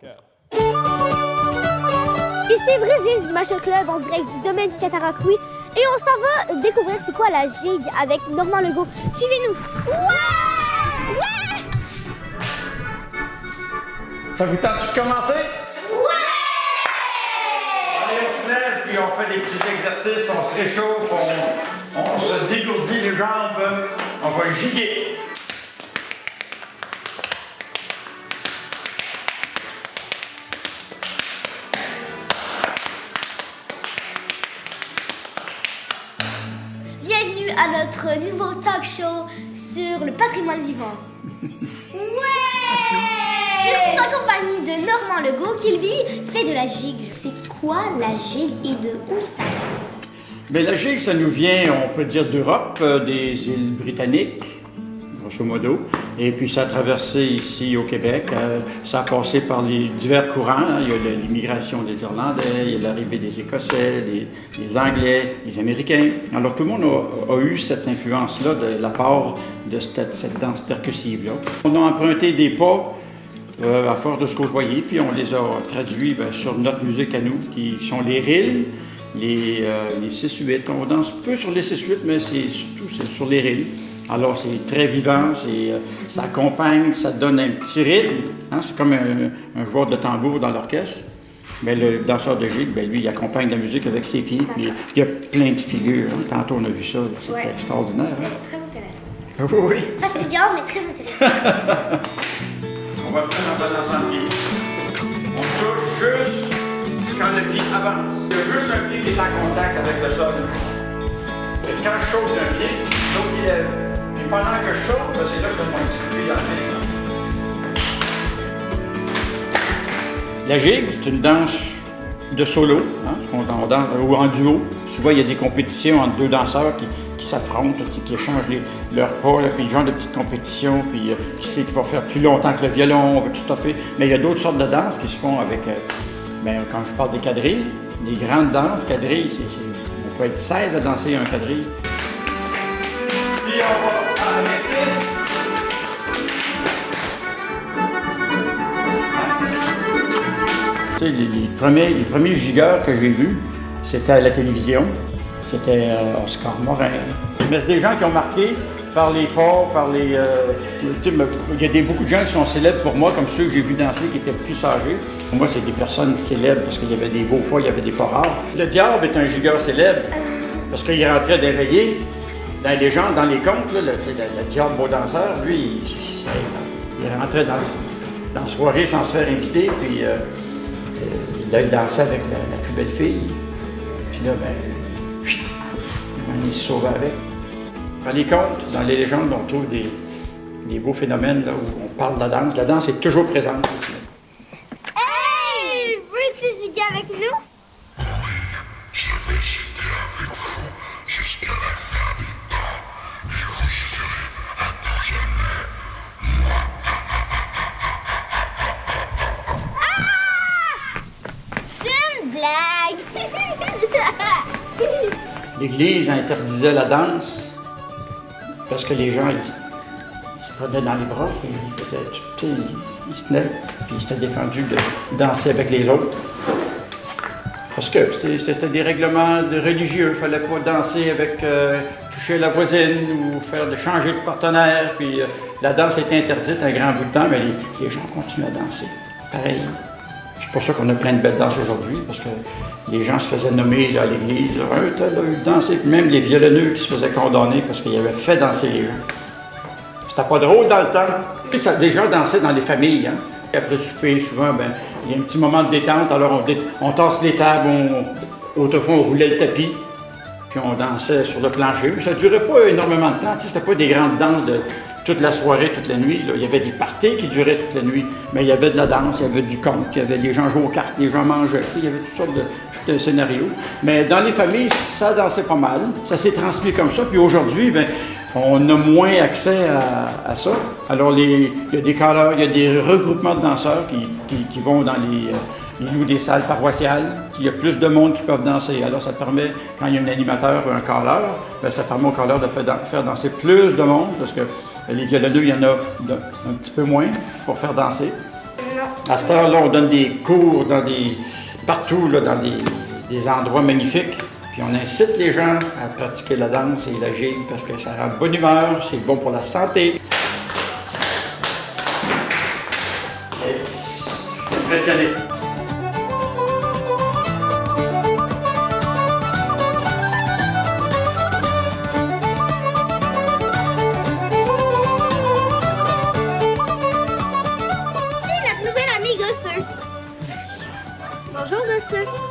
Ici Brésil du Macho Club en direct du domaine Cataraqui et on s'en va découvrir c'est quoi la gigue avec Normand Legault. Suivez-nous! Ouais! Ouais! Ça vous tente de commencer? Ouais! Allez, on se lève puis on fait des petits exercices, on se réchauffe, on se dégourdit les jambes, on va giguer. Bienvenue à notre nouveau talk show sur le patrimoine vivant. Ouais! Je suis en compagnie de Normand Legault qui, lui, fait de la gigue. C'est quoi la gigue et de où ça vient? Bien, la gigue, ça nous vient, on peut dire, d'Europe, des îles britanniques, grosso modo. Et puis, ça a traversé ici au Québec. Ça a passé par les divers courants. Hein. Il y a l'immigration des Irlandais, il y a l'arrivée des Écossais, des Anglais, des Américains. Alors, tout le monde a eu cette influence-là de la part de cette danse percussive-là. On a emprunté des pas à force de se côtoyer, puis on les a traduits sur notre musique à nous, qui sont les rilles, les 6-8. On danse peu sur les 6-8, mais surtout sur les rilles. Alors, c'est très vivant, ça accompagne, ça donne un petit rythme. Hein? C'est comme un joueur de tambour dans l'orchestre. Mais le danseur de gigue, lui, il accompagne la musique avec ses pieds. Puis il y a plein de figures. Hein? Tantôt, on a vu ça. C'était extraordinaire. C'était très intéressant. Oui. Fatigant, mais très intéressant. On va faire un balance en pied. On touche juste quand le pied avance. Il y a juste un pied qui est en contact avec le sol. Et quand je saute d'un pied, l'autre il lève. Et pendant que je saute, c'est là que mon petit pied dans la gigue, c'est une danse de solo, hein, on danse, ou en duo. Souvent, il y a des compétitions entre deux danseurs qui s'affrontent, qui échangent leurs pas, là, puis le genre de petites compétitions, puis qui sait qu'il va faire plus longtemps que le violon, on va tout à fait. Mais il y a d'autres sortes de danses qui se font avec, quand je parle des quadrilles, des grandes danses, quadrilles, on peut être 16 à danser un quadrille. Puis on va arrêter. Tu sais, les premiers gigueurs que j'ai vus, c'était à la télévision. C'était Oscar Morin. Mais c'est des gens qui ont marqué par les pas, par les... il y a beaucoup de gens qui sont célèbres pour moi, comme ceux que j'ai vus danser, qui étaient plus âgés. Pour moi, c'est des personnes célèbres parce qu'il y avait des beaux pas, il y avait des pas rares. Le diable est un gigueur célèbre parce qu'il rentrait d'éveiller. Dans les légendes, dans les contes, là, le diable beau danseur, lui, il rentrait dans la soirée sans se faire inviter, puis il dansait avec la plus belle fille. Puis là, il se sauvait avec. Dans les contes, dans les légendes, on trouve des beaux phénomènes là, où on parle de la danse. La danse est toujours présente. Hey! Veux-tu giguer avec nous? Oui, je vais giguer avec vous jusqu'à la fin du temps. Et vous giguerez à tout jamais. C'est une blague! L'Église interdisait la danse parce que les gens ils se prenaient dans les bras et ils se tenaient, puis ils s'étaient défendus de danser avec les autres. Parce que c'était des règlements religieux, il ne fallait pas danser avec, toucher la voisine ou changer de partenaire. Puis la danse était interdite un grand bout de temps, mais les gens continuent à danser. Pareil. C'est pour ça qu'on a plein de belles danses aujourd'hui, parce que les gens se faisaient nommer à l'église, un tel a eu dansé, puis même les violonneux qui se faisaient condamner parce qu'ils avaient fait danser les gens. C'était pas drôle dans le temps. Puis les gens dansaient dans les familles. Hein. Après le souper, souvent, il y a un petit moment de détente, alors on tasse les tables, autrefois on roulait le tapis, puis on dansait sur le plancher. Mais ça ne durait pas énormément de temps, c'était pas des grandes danses de toute la soirée, toute la nuit. Là. Il y avait des parties qui duraient toute la nuit, mais il y avait de la danse, il y avait du conte, il y avait les gens jouaient aux cartes, les gens mangeaient, il y avait toutes sortes de scénarios. Mais dans les familles, ça dansait pas mal, ça s'est transmis comme ça, puis aujourd'hui, on a moins accès à ça. Alors, il y a des choreurs, il y a des regroupements de danseurs qui vont dans les louent des salles paroissiales. Il y a plus de monde qui peuvent danser. Alors, ça permet, quand il y a un animateur ou un choreur, ça permet au choreur de faire danser plus de monde, parce que les violonneux, il y en a un petit peu moins pour faire danser. Non, À cette heure-là, on donne des cours partout, là, dans des endroits magnifiques. Puis on incite les gens à pratiquer la danse et la gigue parce que ça rend de bonne humeur, c'est bon pour la santé. Je suis impressionné. C'est notre nouvelle amie Gosseux. Bonjour Gosseux.